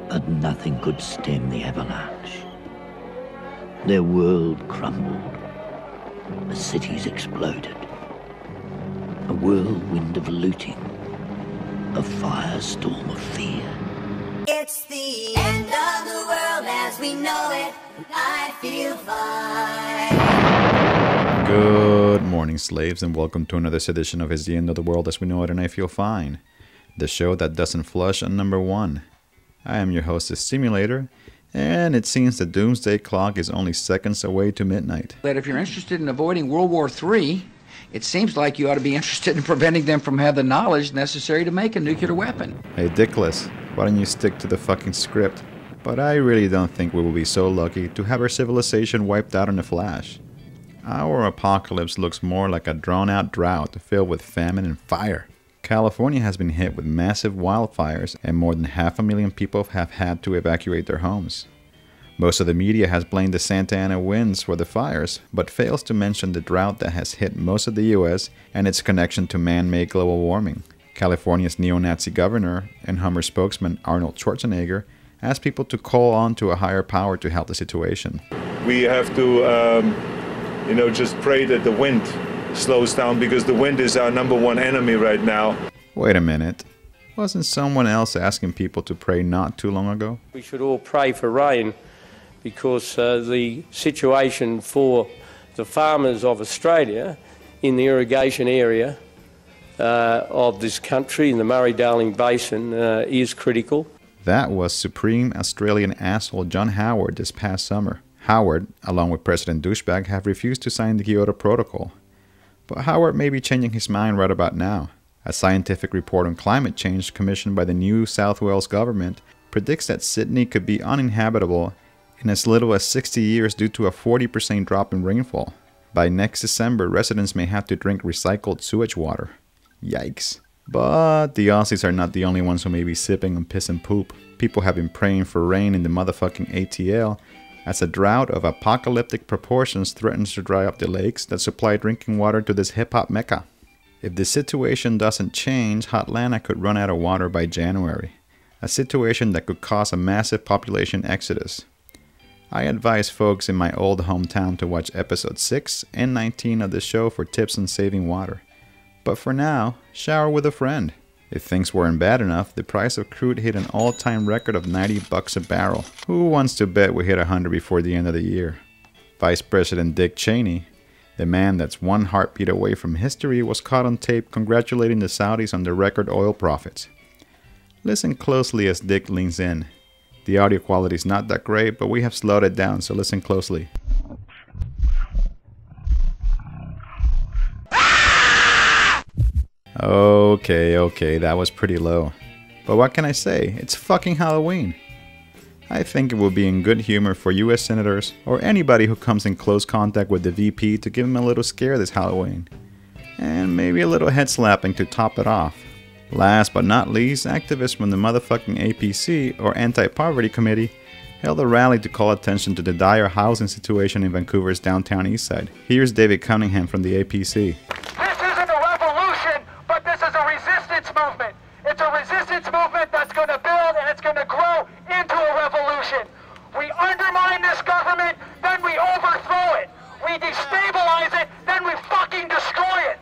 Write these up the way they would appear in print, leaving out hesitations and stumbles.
but nothing could stem the avalanche. Their world crumbled. The cities exploded. A whirlwind of looting. A firestorm of fear. It's the end of the world as we know it. I feel fine. Good morning, slaves, and welcome to another edition of It's the End of the World as we know it, and I feel fine. The show that doesn't flush on number one. I am your host, the Simulator, and it seems the doomsday clock is only seconds away to midnight. That if you're interested in avoiding World War III, it seems like you ought to be interested in preventing them from having the knowledge necessary to make a nuclear weapon. Hey Dickless, why don't you stick to the fucking script? But I really don't think we will be so lucky to have our civilization wiped out in a flash. Our apocalypse looks more like a drawn-out drought filled with famine and fire. California has been hit with massive wildfires, and more than 500,000 people have had to evacuate their homes. Most of the media has blamed the Santa Ana winds for the fires, but fails to mention the drought that has hit most of the US and its connection to man-made global warming. California's neo-Nazi governor and Hummer spokesman Arnold Schwarzenegger asked people to call on to a higher power to help the situation. We have to just pray that the wind slows down, because the wind is our number one enemy right now. Wait a minute. Wasn't someone else asking people to pray not too long ago? We should all pray for rain, because the situation for the farmers of Australia in the irrigation area of this country, in the Murray-Darling Basin, is critical. That was Supreme Australian asshole John Howard this past summer. Howard, along with President Douchebag, have refused to sign the Kyoto Protocol. But Howard may be changing his mind right about now. A scientific report on climate change commissioned by the New South Wales government predicts that Sydney could be uninhabitable in as little as 60 years due to a 40% drop in rainfall. By next December, residents may have to drink recycled sewage water. Yikes. But the Aussies are not the only ones who may be sipping on piss and poop. People have been praying for rain in the motherfucking ATL, as a drought of apocalyptic proportions threatens to dry up the lakes that supply drinking water to this hip-hop mecca. If the situation doesn't change, Hot-Lanta could run out of water by January, a situation that could cause a massive population exodus. I advise folks in my old hometown to watch episodes 6 and 19 of the show for tips on saving water. But for now, shower with a friend. If things weren't bad enough, the price of crude hit an all-time record of $90 a barrel. Who wants to bet we hit 100 before the end of the year? Vice President Dick Cheney, the man that's one heartbeat away from history, was caught on tape congratulating the Saudis on their record oil profits. Listen closely as Dick leans in. The audio quality is not that great, but we have slowed it down, so listen closely. Okay, that was pretty low. But what can I say? It's fucking Halloween. I think it would be in good humor for US senators or anybody who comes in close contact with the VP to give him a little scare this Halloween. And maybe a little head slapping to top it off. Last but not least, activists from the motherfucking APC, or Anti-Poverty Committee, held a rally to call attention to the dire housing situation in Vancouver's downtown east side. Here's David Cunningham from the APC. Movement. It's a resistance movement that's going to build, and it's going to grow into a revolution. We undermine this government, then we overthrow it. We destabilize it, then we fucking destroy it.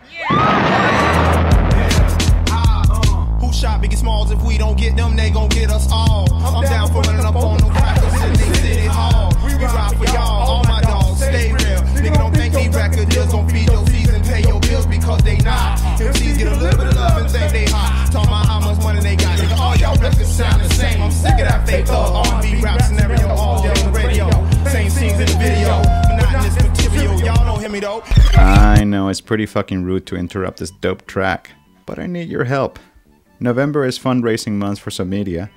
Who shot Biggie Smalls? If we don't get them, they gon' get us all. I'm down for running up on no crackers in they city hall. We ride for y'all, all my dogs, stay real. Nigga don't think these record deals gon' feed your season, pay your bills because they not. MCs get a little bit of love and think they hot. Talk about how much money they got, nigga. All y'all records sound the same. I'm sick of that fake R&B rap scenario all day on the radio. Same scenes in the video, monotonous material. Y'all don't hear me though. I know it's pretty fucking rude to interrupt this dope track, but I need your help. November is fundraising month for subMedia,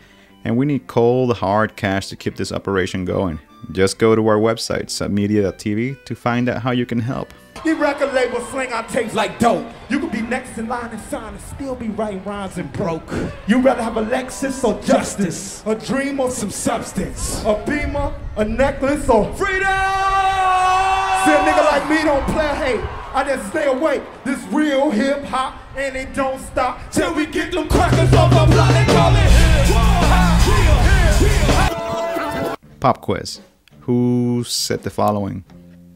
and we need cold, hard cash to keep this operation going. Just go to our website, submedia.tv, to find out how you can help. These record labels sling our tapes like dope. You could be next in line and sign and still be writing rhymes and broke. You rather have a Lexus or justice, a dream or some substance, a beamer, a necklace or freedom. See, a nigga like me don't play hate. I just stay awake. This real hip hop and it don't stop till we get them crackers off the block. They call it Pop quiz. Who said the following?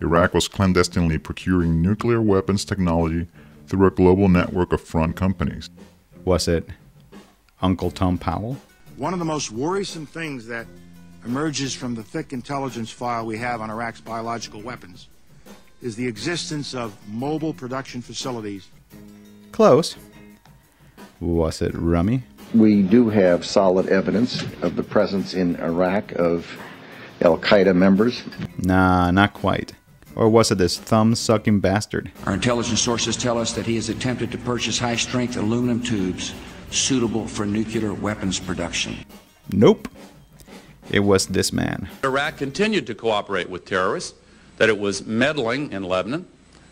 Iraq was clandestinely procuring nuclear weapons technology through a global network of front companies. Was it Uncle Tom Powell? One of the most worrisome things that emerges from the thick intelligence file we have on Iraq's biological weapons is the existence of mobile production facilities. Close. Was it Rummy? We do have solid evidence of the presence in Iraq of Al-Qaeda members. Nah, not quite. Or was it this thumb-sucking bastard? Our intelligence sources tell us that he has attempted to purchase high-strength aluminum tubes suitable for nuclear weapons production. Nope. It was this man. Iraq continued to cooperate with terrorists, that it was meddling in Lebanon,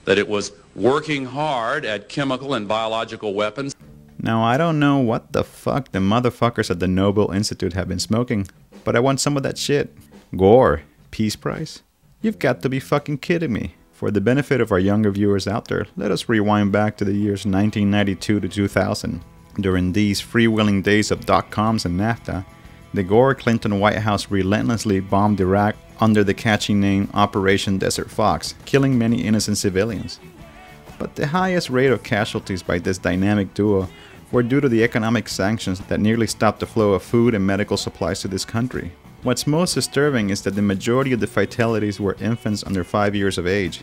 that it was working hard at chemical and biological weapons. Now, I don't know what the fuck the motherfuckers at the Nobel Institute have been smoking, but I want some of that shit. Gore, Peace Prize? You've got to be fucking kidding me. For the benefit of our younger viewers out there, let us rewind back to the years 1992 to 2000. During these freewheeling days of .coms and NAFTA, the Gore-Clinton White House relentlessly bombed Iraq under the catchy name Operation Desert Fox, killing many innocent civilians. But the highest rate of casualties by this dynamic duo were due to the economic sanctions that nearly stopped the flow of food and medical supplies to this country. What's most disturbing is that the majority of the fatalities were infants under 5 years of age,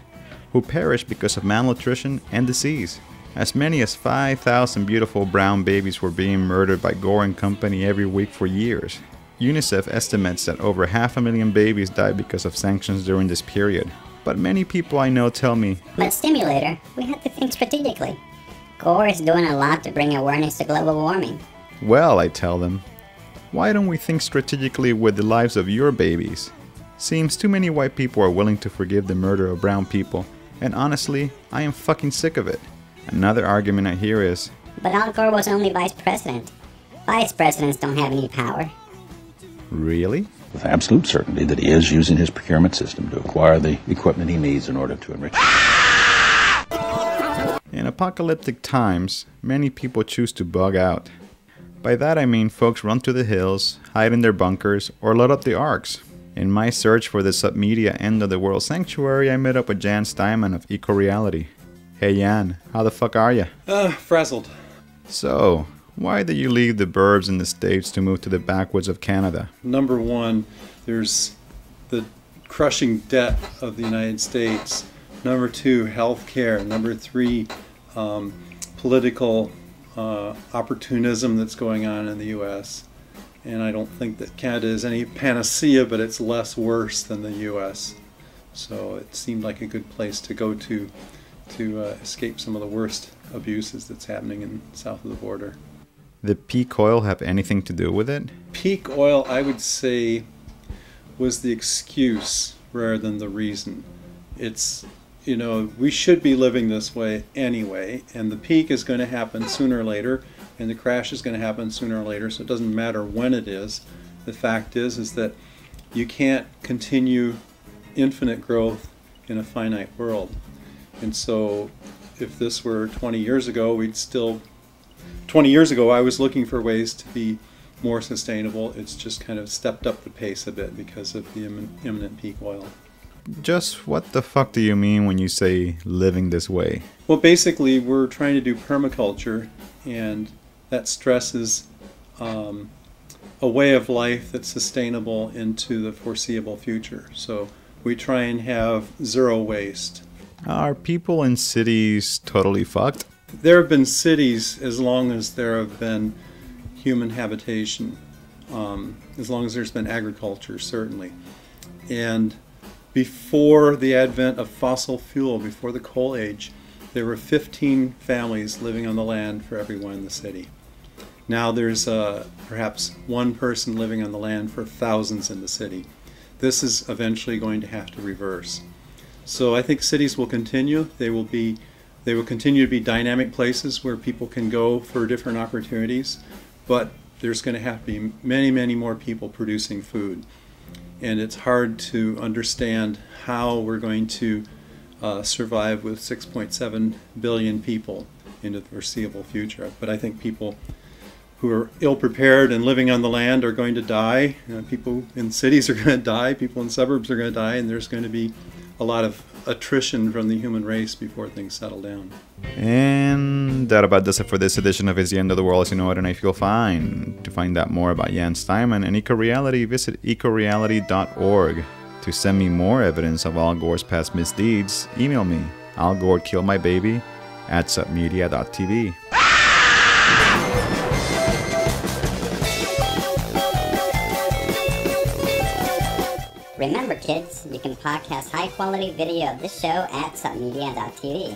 who perished because of malnutrition and disease. As many as 5,000 beautiful brown babies were being murdered by Gore and company every week for years. UNICEF estimates that over 500,000 babies died because of sanctions during this period. But many people I know tell me, "But Stimulator, we have to think strategically. Gore is doing a lot to bring awareness to global warming." well, I tell them, why don't we think strategically with the lives of your babies? Seems too many white people are willing to forgive the murder of brown people, and honestly, I am fucking sick of it. Another argument I hear is, "But Al Gore was only vice president. Vice presidents don't have any power." Really? With absolute certainty that he is using his procurement system to acquire the equipment he needs in order to enrich. In apocalyptic times, many people choose to bug out. By that I mean folks run to the hills, hide in their bunkers, or load up the arks. In my search for the submedia end of the world sanctuary, I met up with Jan Steinman of Eco-Reality. Hey Jan, how the fuck are ya? Frazzled. So, why did you leave the burbs in the States to move to the backwoods of Canada? Number one, there's the crushing debt of the United States. Number two, health care. Number three, political opportunism that's going on in the U.S. And I don't think that Canada is any panacea, but it's less worse than the U.S. So it seemed like a good place to go to escape some of the worst abuses that's happening in south of the border. Did peak oil have anything to do with it? Peak oil, I would say, was the excuse rather than the reason. It's, you know, we should be living this way anyway, and the peak is going to happen sooner or later, and the crash is going to happen sooner or later, so it doesn't matter when it is. The fact is that you can't continue infinite growth in a finite world. And so if this were 20 years ago, 20 years ago I was looking for ways to be more sustainable. It's just kind of stepped up the pace a bit because of the imminent peak oil. Just what the fuck do you mean when you say living this way? Well, basically we're trying to do permaculture, and that stresses a way of life that's sustainable into the foreseeable future. So we try and have zero waste. Are people in cities totally fucked? There have been cities as long as there have been human habitation, as long as there's been agriculture, certainly. And before the advent of fossil fuel, before the coal age, there were 15 families living on the land for everyone in the city. Now there's perhaps one person living on the land for thousands in the city. This is eventually going to have to reverse. So I think cities will continue. They will continue to be dynamic places where people can go for different opportunities, but there's going to have to be many, many more people producing food. And it's hard to understand how we're going to survive with 6.7 billion people into the foreseeable future. But I think people who are ill-prepared and living on the land are going to die. People in cities are going to die. People in suburbs are going to die. And there's going to be a lot of attrition from the human race before things settle down. And that about does it for this edition of It's the End of the World As You Know It and I Feel Fine. To find out more about Jan Steinman and eco-reality, visit ecoreality.org. To send me more evidence of Al Gore's past misdeeds, email me, algorekilledmybaby@submedia.tv. Remember, kids, you can podcast high-quality video of this show at submedia.tv.